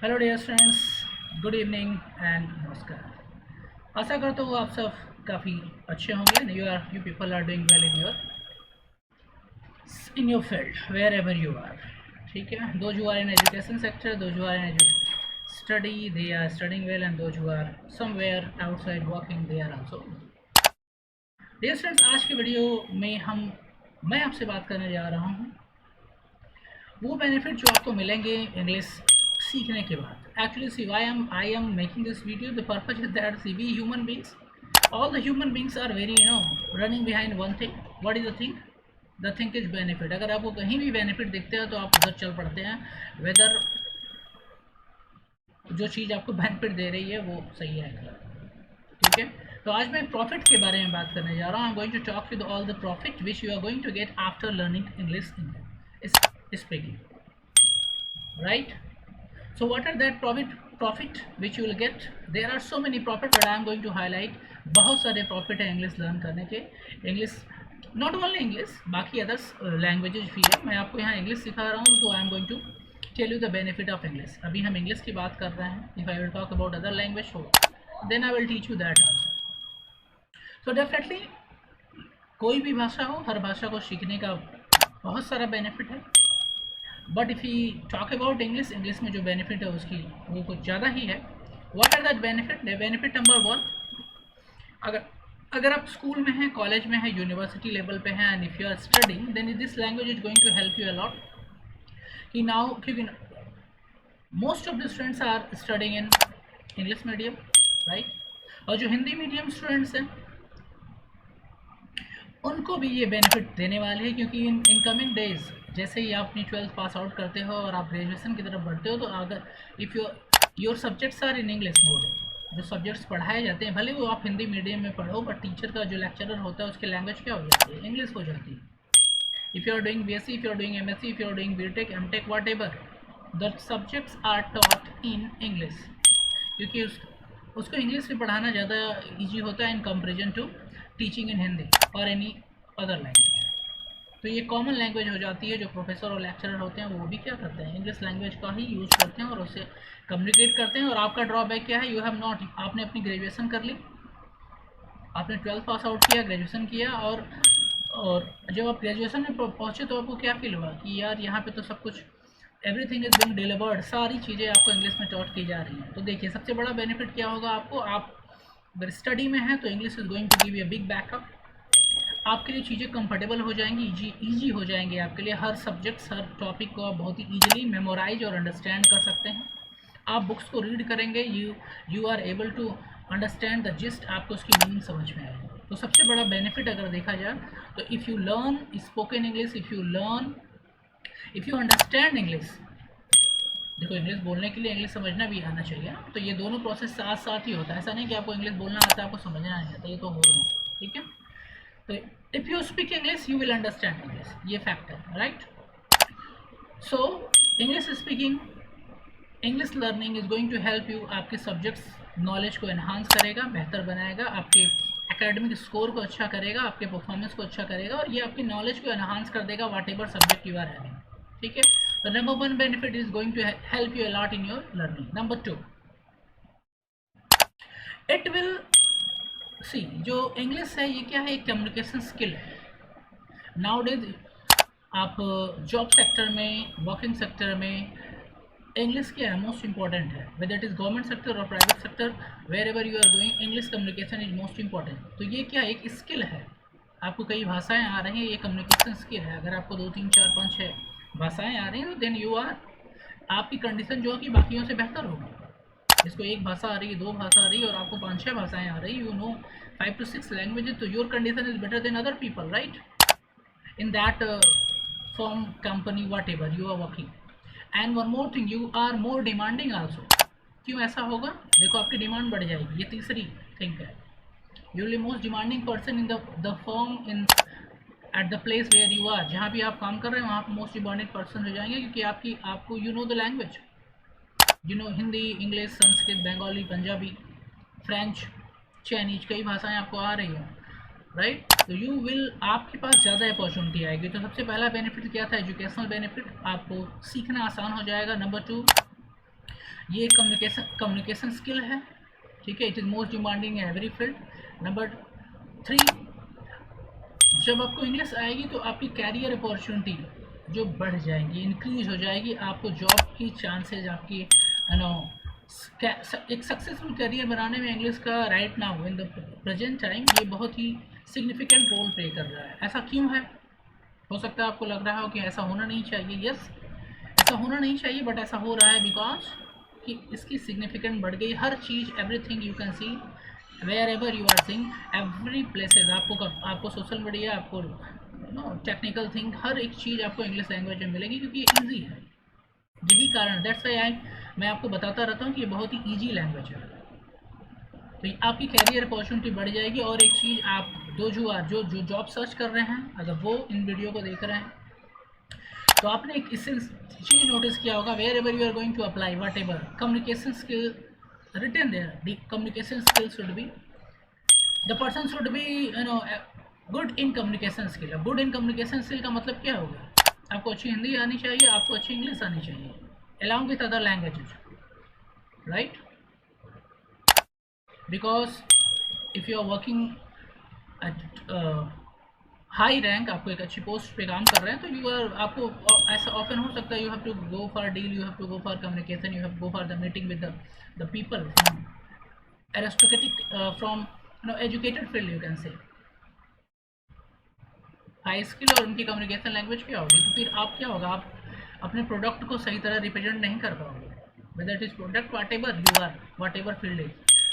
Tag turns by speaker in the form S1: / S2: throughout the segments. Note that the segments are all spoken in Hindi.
S1: Hello dear friends, good evening and नमस्कार। आशा करता हूँ आप सब काफ़ी अच्छे होंगे and you people are doing well in your field where ever you are. ठीक है, those who are in education sector, those who are in study, they are studying well and those who are somewhere outside working, they are also. Dear friends, आज के वीडियो में मैं आपसे बात करने जा रहा हूँ वो बेनिफिट जो आपको मिलेंगे इंग्लिश सीखने के बाद। Actually see I am making this video, the purpose is that see we human beings, all the human beings are very running behind one thing. What is the thing? The thing is benefit. अगर आपको कहीं भी बेनिफिट दिखते हैं तो आप उधर चल पड़ते हैं, वेदर जो चीज़ आपको बेनिफिट दे रही है वो सही है गलत। ठीक है, तो आज मैं प्रॉफिट के बारे में बात करने जा रहा हूँ। I am going to talk with all the profit which you are going to get after learning English speaking, right? So what are that profit which you will get? There are so many profit, but I am going to highlight बहुत सारे प्रॉफिट है इंग्लिश लर्न करने के। इंग्लिश नॉट ओनली इंग्लिश, बाकी अदर्स लैंग्वेजेज भी है। मैं आपको यहाँ इंग्लिश सिखा रहा हूँ, तो I am going to tell you the benefit of English. अभी हम इंग्लिश की बात कर रहे हैं। If I will talk about other language हो then I will teach you that also. So definitely कोई भी भाषा हो, हर भाषा को सीखने का बहुत सारा बेनिफिट है, but if you talk about English, English में जो बेनिफिट है उसकी वो कुछ ज़्यादा ही है। What are that benefit? Benefit number one, अगर आप स्कूल में हैं, कॉलेज में हैं, यूनिवर्सिटी लेवल पे हैं, and if you are studying, then this language is going to help you a lot. कि नाउ क्योंकि most of the students are studying in English medium, right? और जो हिंदी मीडियम स्टूडेंट्स हैं उनको भी ये बेनिफिट देने वाले हैं, क्योंकि इन कमिंग डेज जैसे ही आप अपनी 12th पास आउट करते हो और आप ग्रेजुएशन की तरफ बढ़ते हो, तो अगर if your subjects are in English mode, जो सब्जेक्ट्स पढ़ाए जाते हैं, भले वो आप हिंदी मीडियम में पढ़ो, बट टीचर का जो लेक्चरर होता है उसकी लैंग्वेज क्या हो जाती है? इंग्लिश हो जाती है। If you are doing BSc, if you are doing MSc, if you are doing BTech, MTech, whatever, the subjects are taught in English, क्योंकि उसको इंग्लिश में पढ़ाना ज़्यादा ईजी होता है in comparison to teaching in Hindi और एनी अदर लैंग्वेज। तो ये कॉमन लैंग्वेज हो जाती है। जो प्रोफेसर और लेक्चरर होते हैं वो भी क्या करते हैं? इंग्लिश लैंग्वेज का ही यूज़ करते हैं और उससे कम्युनिकेट करते हैं। और आपका ड्रॉबैक क्या है? यू हैव नॉट, आपने अपनी ग्रेजुएशन कर ली, आपने 12th पास आउट किया, ग्रेजुएशन किया, और जब आप ग्रेजुएशन में पहुँचे तो आपको क्या फील हुआ कि यार यहाँ पे तो सब कुछ एवरीथिंग इज बिंग डिलीवर्ड, सारी चीज़ें आपको इंग्लिश में टॉट की जा रही हैं। तो देखिए, सबसे बड़ा बेनिफिट क्या होगा आपको? आप अगर स्टडी में हैं तो English is going to give you a big backup. आपके लिए चीज़ें कंफर्टेबल हो जाएंगी, ईजी हो जाएंगे आपके लिए। हर सब्जेक्ट्स, हर टॉपिक को आप बहुत ही ईजिली मेमोराइज और अंडरस्टैंड कर सकते हैं। आप बुक्स को रीड करेंगे, you are able to understand the gist, आपको उसकी मीनिंग समझ में आएगी। तो सबसे बड़ा बेनिफिट अगर देखा जाए तो if you learn spoken English, if you understand English, देखो इंग्लिश बोलने के लिए इंग्लिश समझना भी आना चाहिए। तो ये दोनों प्रोसेस साथ साथ ही होता है। ऐसा नहीं कि आपको इंग्लिश बोलना आता है, आपको समझना नहीं आता, ये तो हो नहीं। ठीक है, तो if you speak English you will understand English, ये फैक्ट है, right? So English speaking, English learning is going to help you. आपके सब्जेक्ट्स नॉलेज को एनहांस करेगा, बेहतर बनाएगा, आपके एकेडमिक स्कोर को अच्छा करेगा, आपके परफॉर्मेंस को अच्छा करेगा, और ये आपकी नॉलेज को एनहांस कर देगा what ever subject you are having. ठीक है, तो number one benefit is going to help you a lot in your learning. Number two, it will see, जो इंग्लिश है ये क्या है? एक कम्युनिकेशन स्किल है। नाउडेज आप जॉब सेक्टर में, वर्किंग सेक्टर में, इंग्लिश क्या है? मोस्ट इंपॉर्टेंट है। Whether it is government sector और private sector, where ever you are going, English communication is most important. तो ये क्या, एक स्किल है। आपको कई भाषाएं आ रही हैं, ये कम्युनिकेशन स्किल है। अगर आपको 2 3 4 5 6 भाषाएं आ रही हैं तो देन यू आर, आपकी कंडीशन जो है कि बाकियों से बेहतर होगी। जिसको एक भाषा आ रही है, 2 भाषा आ रही है, और आपको 5 6 भाषाएं आ रही, यू नो 5 to 6 लैंग्वेजेस, तो your condition is better than other people, right? In that form, company, whatever you are working. And one more thing, you are more demanding also. क्यों ऐसा होगा? देखो, आपकी डिमांड बढ़ जाएगी, ये तीसरी थिंग है। You will most demanding person in the form, in at the place where you are, जहाँ भी आप काम कर रहे हैं वहाँ पर मोस्ट डिमांडिंग पर्सन हो जाएंगे, क्योंकि आपको you know the language, you know Hindi, English, Sanskrit, Bengali, Punjabi, French, Chinese, कई भाषाएं आपको आ रही हैं, राइट? तो यू विल, आपके पास ज़्यादा अपॉर्चुनिटी आएगी। तो सबसे पहला बेनिफिट क्या था? एजुकेशनल बेनिफिट, आपको सीखना आसान हो जाएगा। नंबर टू, ये कम्युनिकेशन स्किल है, ठीक है, it is most demanding in every field. Number 3, जब आपको इंग्लिश आएगी तो आपकी कैरियर अपॉर्चुनिटी जो बढ़ जाएंगी, इंक्रीज हो जाएगी, आपको जॉब की चांसेस, आपकी एक सक्सेसफुल करियर बनाने में इंग्लिश का right now in the present time ये बहुत ही सिग्निफिकेंट रोल प्ले कर रहा है। ऐसा क्यों है? हो सकता है आपको लग रहा हो कि ऐसा होना नहीं चाहिए। यस, ऐसा होना नहीं चाहिए, बट ऐसा हो रहा है बिकॉज कि इसकी सिग्निफिकेंट बढ़ गई। हर चीज़, everything you can see where ever you are seeing, every places, आपको सोशल मीडिया, आपको टेक्निकल थिंग, हर एक चीज़ आपको इंग्लिश लैंग्वेज में मिलेगी क्योंकि ये ईजी है। यही कारण, दैट्स वाई मैं आपको बताता रहता हूँ कि ये बहुत ही ईजी लैंग्वेज है। तो आपकी कैरियर अपॉर्चुनिटी बढ़ जाएगी। और एक चीज़, आप जो जॉब सर्च कर रहे हैं, अगर वो इन वीडियो को देख रहे हैं तो आपने एक इससे चीज़ नोटिस किया होगा, where ever you are going to apply whatever communication skill written there, the communication skill should be, the person should be good in communication skill. अब गुड इन कम्युनिकेशन स्किल का मतलब क्या होगा? आपको अच्छी हिंदी आनी चाहिए, आपको अच्छी इंग्लिश आनी चाहिए, along with other languages, right? Because if you are working at high rank, आपको एक अच्छी पोस्ट पे काम कर रहे हैं, तो आपको ऐसा ऑफन हो सकता है, you have to go for deal, you have to go for communication, you have go for the meeting with the people from aristocratic, from educated field, you can say, high skill, और उनकी कम्युनिकेशन लैंग्वेज क्या होगी, तो फिर आप क्या होगा, आप अपने प्रोडक्ट को सही तरह रिप्रेजेंट नहीं कर पाओगे, whether it is product whatever you are, whatever field is.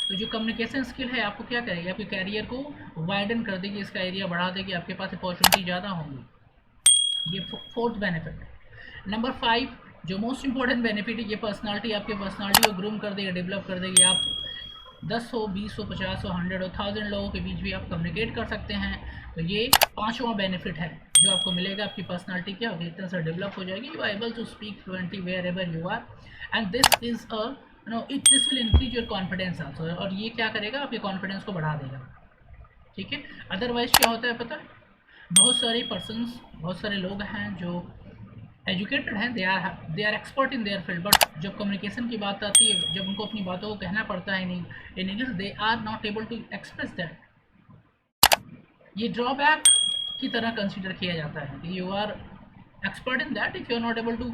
S1: तो जो कम्युनिकेशन स्किल है आपको क्या करेगी, आपके कैरियर को वाइडन कर देगी, इसका एरिया बढ़ा देगी, आपके पास अपॉर्चुनिटी ज़्यादा होंगी। ये फोर्थ बेनिफिट। नंबर 5, जो मोस्ट इंपॉर्टेंट बेनिफिट है, ये पर्सनालिटी, आपके पर्सनालिटी को ग्रूम कर देगी, डेवलप कर देगी। आप 10 हो, 20 हो, 50 हो, 100 हो, 1000 लोगों के बीच भी आप कम्युनिकेट कर सकते हैं। तो ये 5वां बेनिफिट है जो आपको मिलेगा। आपकी पर्सनालिटी क्या होगी, इतना सा डेवलप हो जाएगी, you are able to speak fluently where ever you are, and this is this will increase your confidence also, और ये क्या करेगा, आपके कॉन्फिडेंस को बढ़ा देगा, ठीक है। अदरवाइज क्या होता है पता है, बहुत सारे लोग हैं जो एजुकेटेड हैं, they are expert in their field, but जब कम्युनिकेशन की बात आती है, जब उनको अपनी बातों को कहना पड़ता है in English, they are not able to express that. ये ड्रॉबैक की तरह कंसिडर किया जाता है कि you are expert in that if you are not able to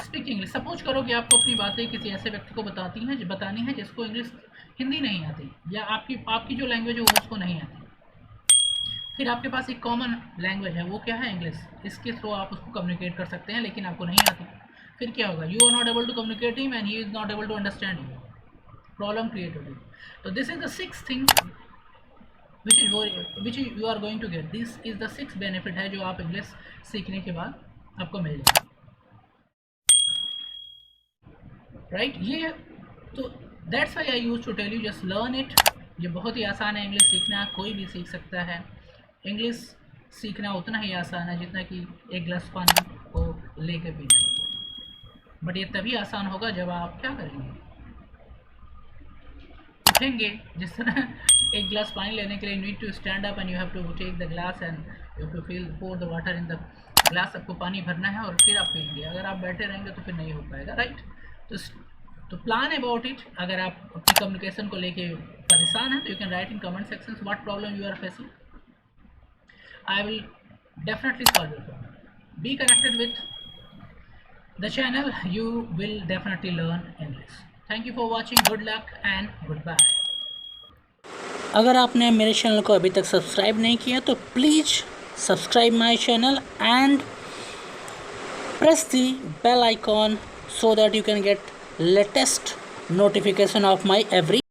S1: speak English. Suppose करो कि आपको अपनी बातें किसी ऐसे व्यक्ति को बतानी है जिसको इंग्लिश, हिंदी नहीं आती, या आपकी जो लैंग्वेज है वो उसको नहीं आती, फिर आपके पास एक कॉमन लैंग्वेज है, वो क्या है, इंग्लिश। इसके थ्रू आप उसको कम्युनिकेट कर सकते हैं, लेकिन आपको नहीं आती, फिर क्या होगा, you are not able to communicate him and he is not able to understand you, problem create होगी। तो this is the 6th thing which you are going to get. This is the 6th benefit है जो आप इंग्लिश सीखने के बाद आपको मिल जाएगा, राइट। ये तो that's why I use to tell you, just learn it. ये बहुत ही आसान है इंग्लिश सीखना, कोई भी सीख सकता है। इंग्लिश सीखना उतना ही आसान है जितना कि एक गिलास पानी को लेकर पीना, बट ये तभी आसान होगा जब आप क्या करेंगे, उठेंगे। जिस तरह एक गिलास पानी लेने के लिए need to stand up and you have to take the glass and you have to fill pour the water in the glass, आपको पानी भरना है और फिर आप पिएंगे। अगर आप बैठे रहेंगे तो फिर नहीं हो पाएगा, राइट। तो प्लान अबाउट इट। अगर आप अपनी कम्युनिकेशन को लेके परेशान हैं तो you can write in comment section what problem you are facing, I will definitely solve your problem. Be connected with the channel, you will definitely learn English. Thank you for watching, good luck and goodbye. अगर आपने मेरे चैनल को अभी तक सब्सक्राइब नहीं किया तो please subscribe my channel and press the bell icon so that you can get latest notification of my every